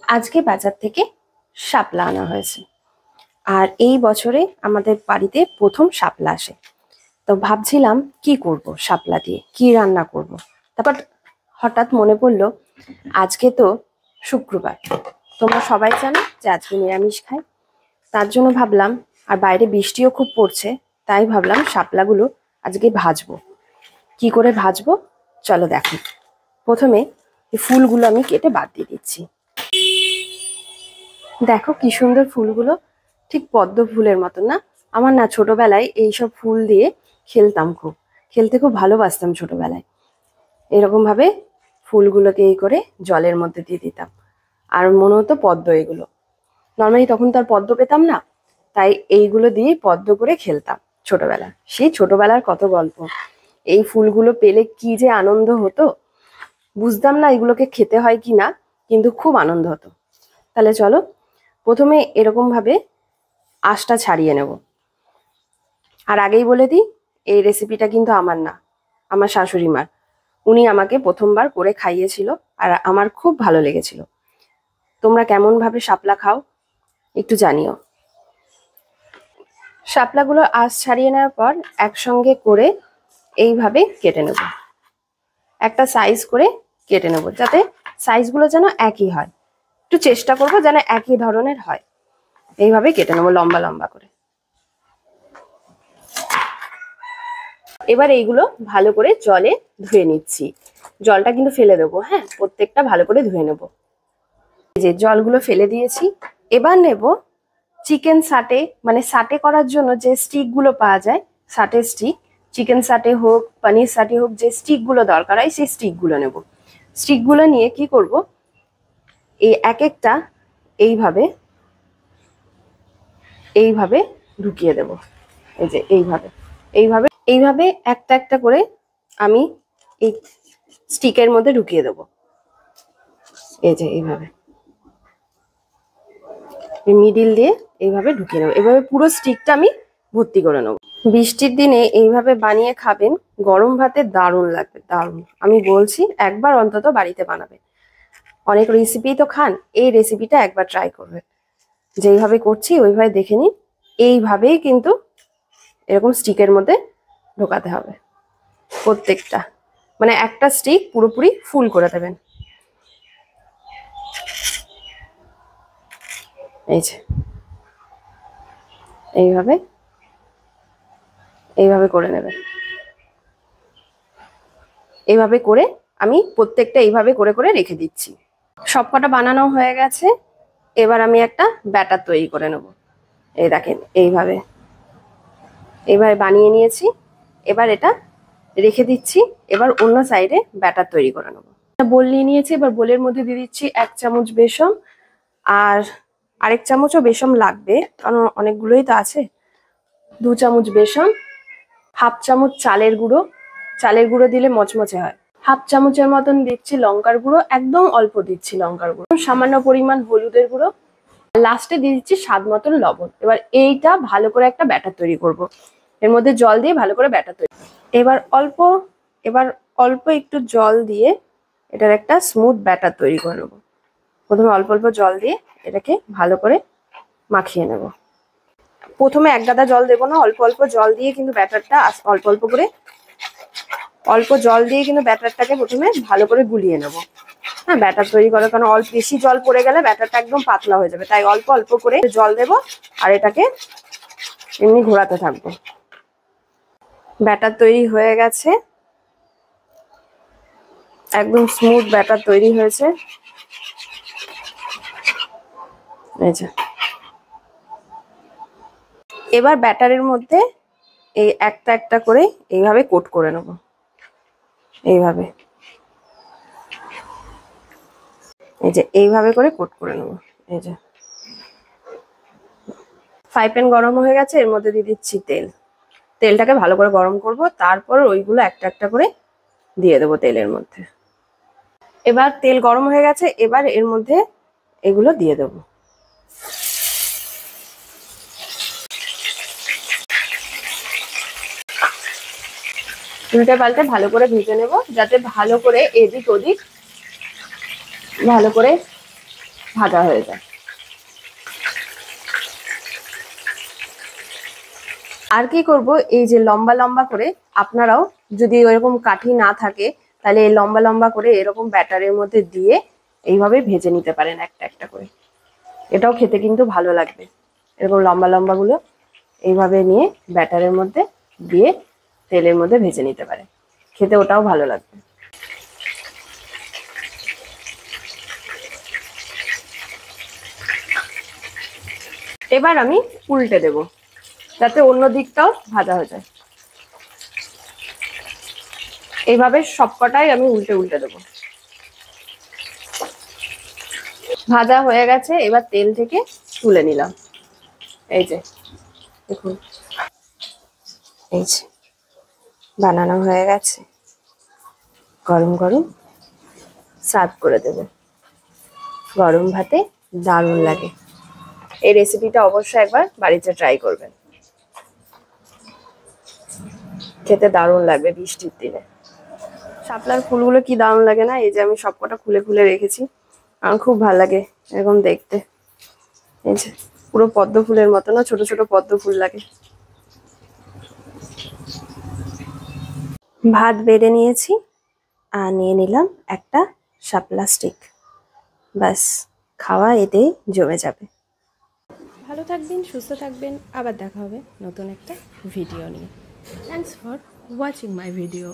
আজকে বাজার থেকে শাপলা আনা হয়েছে। আর এই বছরে আমাদের বাড়িতে প্রথম শাপলা আসে। তো ভাবছিলাম কি করব, শাপলা দিয়ে কি রান্না করব। তারপর হঠাৎ মনে পড়লো আজকে তো শুক্রবার, তোমরা সবাই জানো যে আজকে নিরামিষ খাই। তার জন্য ভাবলাম, আর বাইরে বৃষ্টিও খুব পড়ছে, তাই ভাবলাম শাপলাগুলো আজকে ভাজবো। কি করে ভাজবো চলো দেখো। প্রথমে এই ফুলগুলো আমি কেটে বাদ দিয়ে দিচ্ছি। দেখো কি সুন্দর ফুলগুলো, ঠিক পদ্ম ফুলের মতন না? আমার না ছোটবেলায় এইসব ফুল দিয়ে খেলতাম, খেলতে খুব ভালোবাসতাম ছোটবেলায়। এরকম ভাবে ফুলগুলোকে এই করে জলের মধ্যে দিয়ে দিতাম, আর মনে হতো পদ্ম। এগুলো নর্মালি তখন তো আর পদ্ম পেতাম না, তাই এইগুলো দিয়ে পদ্ম করে খেলতাম ছোটবেলা। সেই ছোটবেলার কত গল্প। এই ফুলগুলো পেলে কি যে আনন্দ হতো, বুঝতাম না এগুলোকে খেতে হয় কি না, কিন্তু খুব আনন্দ হতো। তাহলে চলো প্রথমে এরকম ভাবে আঁশটা ছাড়িয়ে নেব। আর আগেই বলে দিই, এই রেসিপিটা কিন্তু আমার না, আমার শাশুড়ি মার। উনি আমাকে প্রথমবার করে খাইয়েছিল, আর আমার খুব ভালো লেগেছিল। তোমরা কেমন ভাবে শাপলা খাও একটু জানিও। শাপলাগুলো আঁশ ছাড়িয়ে নেওয়ার পর একসঙ্গে করে এইভাবে কেটে নেব। একটা সাইজ করে কেটে নেব, যাতে সাইজগুলো যেন একই হয়। একটু চেষ্টা করব যেন একই ধরনের হয়। এইভাবে কেটে নেবো লম্বা লম্বা করে। এবার এইগুলো ভালো করে জলে ধুয়ে নিচ্ছি। জলটা কিন্তু ফেলে দেবো, হ্যাঁ, প্রত্যেকটা ভালো করে ধুয়ে নেব। এই যে জলগুলো ফেলে দিয়েছি। এবার নেব চিকেন সাটে, মানে সাটে করার জন্য যে স্টিকগুলো পাওয়া যায়, সাটে স্টিক। চিকেন সাটে হোক, পনির সাটে হোক, যে স্টিকগুলো দরকার হয় সেই স্টিকগুলো নেব। স্টিকগুলো নিয়ে কি করব, এই এক একটা এইভাবে এইভাবে ঢুকিয়ে দেব। এই যে এইভাবে এইভাবে এইভাবে একটা একটা করে আমি এই স্টিকের মধ্যে ঢুকিয়ে দেব। এই যে এইভাবে মিডিল দিয়ে এইভাবে ঢুকিয়ে নেবো। এইভাবে পুরো স্টিকটা আমি ভর্তি করে নেবো। বৃষ্টির দিনে এইভাবে বানিয়ে খাবেন, গরম ভাতে দারুণ লাগবে, দারুণ। আমি বলছি একবার অন্তত বাড়িতে বানাবে। অনেক রেসিপি তো খান, এই রেসিপিটা একবার ট্রাই করবেন। যেইভাবে করছি ওইভাবে দেখে নিন। এইভাবেই কিন্তু এরকম স্টিকের মধ্যে ঢোকাতে হবে প্রত্যেকটা, মানে একটা স্টিক পুরোপুরি ফুল করে দেবেন। এই যে এইভাবে এইভাবে করে নেবেন। এইভাবে করে আমি প্রত্যেকটা এইভাবে করে করে রেখে দিচ্ছি। সবকটা বানানো হয়ে গেছে। এবার আমি একটা ব্যাটার তৈরি করে নেব। এই দেখেন এইভাবে এইভাবে বানিয়ে নিয়েছি। এবার এটা রেখে দিচ্ছি। এবার অন্য সাইডে ব্যাটার তৈরি করে নেবো। বোল নিয়ে নিয়েছি, এবার বোলের মধ্যে দিয়ে দিচ্ছি 1 চামচ বেসন, আর আরেক চামচও বেসন লাগবে, কারণ অনেকগুলোই তো আছে। 2 চামচ বেসন, 1/2 চামচ চালের গুঁড়ো। চালের গুঁড়ো দিলে মচমচে হয়। 1/2 চামচের মতন দিচ্ছি লঙ্কার গুঁড়ো, একদম অল্প দিচ্ছি লঙ্কার গুঁড়ো। সামান্য পরিমাণ হলুদের গুঁড়ো, লাস্টে দিয়ে দিচ্ছি স্বাদ মতন লবণ। এবার এইটা ভালো করে একটা ব্যাটার তৈরি করব। এর মধ্যে জল দিয়ে ভালো করে ব্যাটার তৈরি। এবার অল্প একটু জল দিয়ে এটার একটা স্মুথ ব্যাটার তৈরি করে নেবো। প্রথমে অল্প অল্প জল দিয়ে এটাকে ভালো করে মাখিয়ে নেব। প্রথমে এক গাদা জল দেবো না, অল্প অল্প জল দিয়ে কিন্তু ব্যাটারটা অল্প অল্প করে অল্প জল দিয়ে কিন্তু ব্যাটারটাকে প্রথমে ভালো করে গুলিয়ে নেব। হ্যাঁ, ব্যাটার তৈরি করার কারণে অল্প বেশি জল পড়ে গেলে ব্যাটারটা একদম পাতলা হয়ে যাবে, তাই অল্প অল্প করে জল দেব। আর এটাকে এমনি ঘোরাতে থাকবো। ব্যাটার তৈরি হয়ে গেছে, একদম স্মুথ ব্যাটার তৈরি হয়েছে। এই যে এবার ব্যাটারের মধ্যে এই একটা একটা করে এইভাবে কোট করে নেব। এইভাবে এই যে এইভাবে করে কোট করে নেব। এই যে ফ্রাই প্যান গরম হয়ে গেছে, এর মধ্যে দিয়ে দিচ্ছি তেল। তেলটাকে ভালো করে গরম করব, তারপর ওইগুলো একটা একটা করে দিয়ে দেবো তেলের মধ্যে। এবার তেল গরম হয়ে গেছে, এবার এর মধ্যে এগুলো দিয়ে দেবো। উল্টে পাল্টে ভালো করে ভেজে নেব, যাতে ভালো করে এদিক ওদিক ভালো করে ভাজা হয়ে যায়। আর কি করব, এই যে লম্বা লম্বা করে, আপনারাও যদি ওইরকম কাঠি না থাকে তাহলে এই লম্বা লম্বা করে এরকম ব্যাটারের মধ্যে দিয়ে এইভাবে ভেজে নিতে পারেন একটা একটা করে। এটাও খেতে কিন্তু ভালো লাগবে। এরকম লম্বা লম্বা গুলো এইভাবে নিয়ে ব্যাটারের মধ্যে দিয়ে তেলের মধ্যে ভেজে নিতে পারে, খেতে ওটাও ভালো লাগবে। এবার আমি উল্টে দেব যাতে অন্য দিকটাও ভাজা হয়ে যায়। এইভাবে সবকটাই আমি উল্টে উল্টে দেবো। ভাজা হয়ে গেছে, এবার তেল থেকে তুলে নিলাম। এই যে দেখুন, এই যে বানানো হয়ে গেছে। গরম গরম সার্ভ করে দেব। গরম ভাতে দারুণ লাগে। এই রেসিপিটা অবশ্যই একবার বাড়িতে ট্রাই করবেন, খেতে দারুণ লাগবে বৃষ্টির দিনে। শাপলার ফুলগুলো কি দারুণ লাগে না? এই যে আমি সবকটা খুলে খুলে রেখেছি, আমার খুব ভালো লাগে এরকম দেখতে। এই যে পুরো পদ্ম ফুলের মতো না, ছোট ছোট পদ্ম ফুল লাগে। ভাত বেড়ে নিয়েছি আর নিয়ে নিলাম একটা শাপলা স্টিক। ব্যাস, খাওয়া এতেই জমে যাবে। ভালো থাকবেন, সুস্থ থাকবেন, আবার দেখা হবে নতুন একটা ভিডিও নিয়ে। Thanks for watching my video.